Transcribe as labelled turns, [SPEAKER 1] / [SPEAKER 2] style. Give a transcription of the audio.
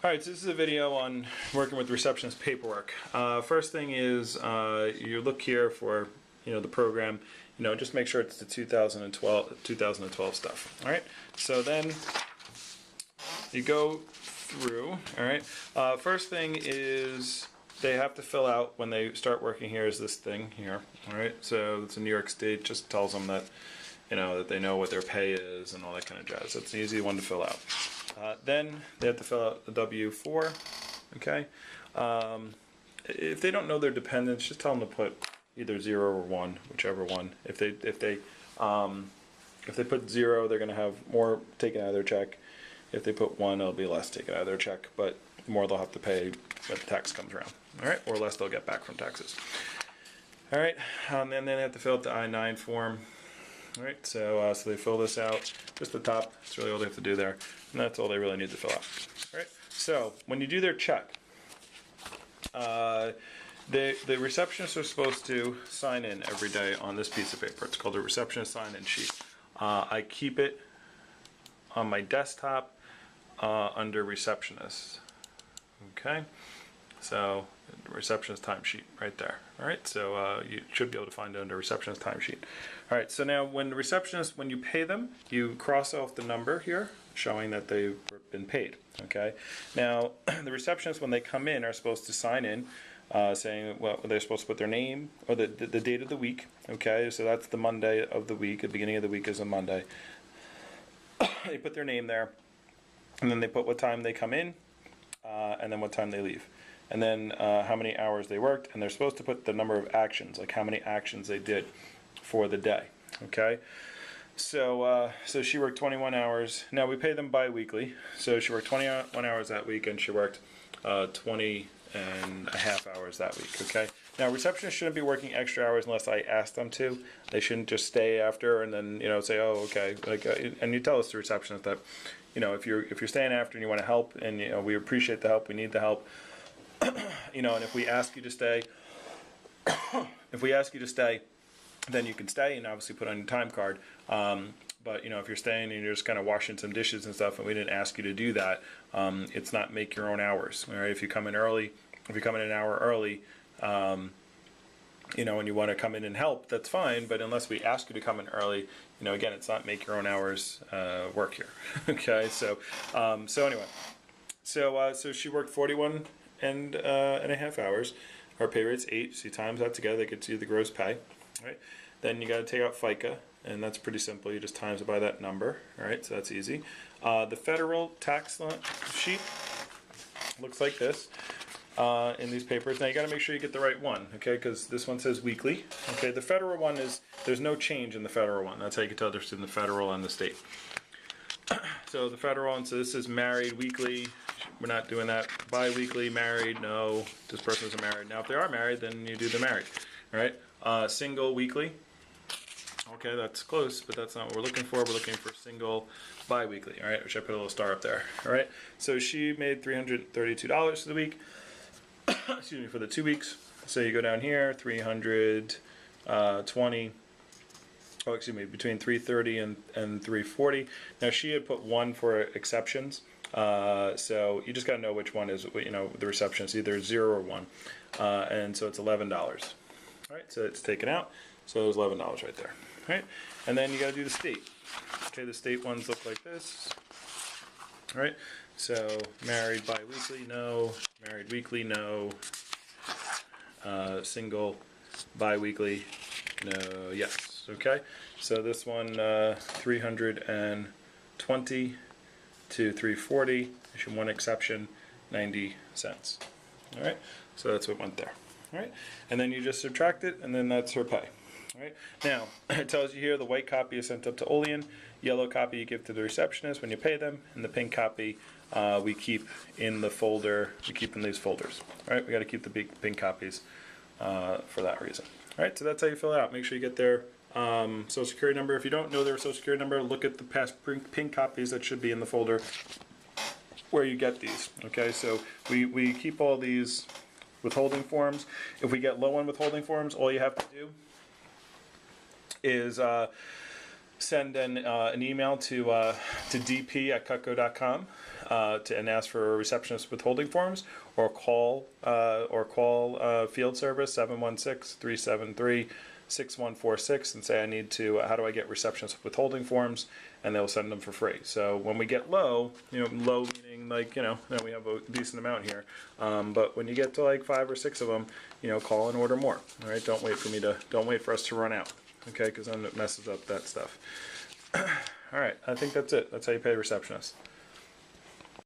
[SPEAKER 1] Alright, so this is a video on working with receptionist paperwork. First thing is you look here for the program. Just make sure it's the 2012 stuff. Alright, so then you go through. Alright, first thing is they have to fill out when they start working here is this thing here. Alright, so it's in New York State, just tells them that that they know what their pay is and all that kind of jazz. That's an easy one to fill out. Then they have to fill out the W-4. Okay. If they don't know their dependents, just tell them to put either 0 or 1, whichever one. If they put 0, they're going to have more taken out of their check. If they put 1, it'll be less taken out of their check, but more they'll have to pay when the tax comes around. All right, or less they'll get back from taxes. All right, and then they have to fill out the I-9 form. All right, so they fill this out, just the top. That's really all they have to do there, and that's all they really need to fill out. All right, so when you do their check, the receptionists are supposed to sign in every day on this piece of paper. It's called a receptionist sign-in sheet. I keep it on my desktop under receptionist. Okay, so receptionist timesheet right there. All right, so you should be able to find it under receptionist timesheet. All right, so now when the receptionist, when you pay them, you cross off the number here showing that they've been paid. Okay, now the receptionists, when they come in, are supposed to sign in saying, well, they're supposed to put their name or the date of the week. Okay, so that's the Monday of the week. The beginning of the week is a Monday. They put their name there, and then they put what time they come in, and then what time they leave, and then how many hours they worked, and they're supposed to put the number of actions, like how many actions they did for the day. Okay, so so she worked 21 hours. Now we pay them bi-weekly, so she worked 21 hours that week, and she worked 20 and a half hours that week. Okay, now receptionists shouldn't be working extra hours unless I ask them to. They shouldn't just stay after and then say, oh, okay, like and you tell us, the receptionist, that if you're staying after and you want to help, and we appreciate the help, we need the help, and if we ask you to stay then you can stay and obviously put on your time card. But if you're staying and you're just kind of washing some dishes and stuff, and we didn't ask you to do that, it's not make your own hours. All right, if you come in early, if you come in an hour early, and you want to come in and help, that's fine. But unless we ask you to come in early, again, it's not make your own hours work here. Okay, so anyway, so she worked 41 and a half hours. Her pay rate's 8. So you times that together, that gets you the gross pay. All right. Then you got to take out FICA, and that's pretty simple. You just times it by that number. All right, so that's easy. The federal tax sheet looks like this in these papers. Now you got to make sure you get the right one, okay? Because this one says weekly. Okay, the federal one there's no change in the federal one. That's how you can tell there's in the federal and the state. So the federal one, so this is married weekly. We're not doing that. Bi-weekly, married, no. This person isn't married. Now if they are married, then you do the married. All right. Single weekly. Okay, that's close, but that's not what we're looking for. We're looking for single bi-weekly. All right, which I put a little star up there. All right. So she made $332 for the week. Excuse me, for the 2 weeks. So you go down here, 320. Oh, excuse me, between 330 and 340. Now she had put 1 for exceptions. So you just got to know which one is, the receptionist, either 0 or 1. And so it's $11. All right, so it's taken out. So there's $11 right there. All right, and then you got to do the state. Okay, the state ones look like this. All right, so married bi-weekly, no. Married weekly, no. Single bi-weekly, no. Yes. Okay, so this one 320 to 340. Issue 1 exception, 90 cents. All right, so that's what went there. All right, and then you just subtract it, and then that's her pay. All right, now it tells you here the white copy is sent up to Olean, yellow copy you give to the receptionist when you pay them, and the pink copy we keep in the folder. We keep in these folders. All right, we got to keep the big pink copies for that reason. All right, so that's how you fill it out. Make sure you get their Social Security number. If you don't know their Social Security number, look at the past pink copies that should be in the folder where you get these. Okay, so we keep all these withholding forms. If we get low on withholding forms, all you have to do is send an email to dp@cutco.com and ask for a receptionist withholding forms, or call field service 716-373-6146 and say I need to. How do I get receptionist withholding forms? And they'll send them for free. So when we get low, low meaning like then we have a decent amount here. But when you get to like 5 or 6 of them, call and order more. All right, don't wait for us to run out. Okay, because then it messes up that stuff. All right, I think that's it. That's how you pay the receptionist.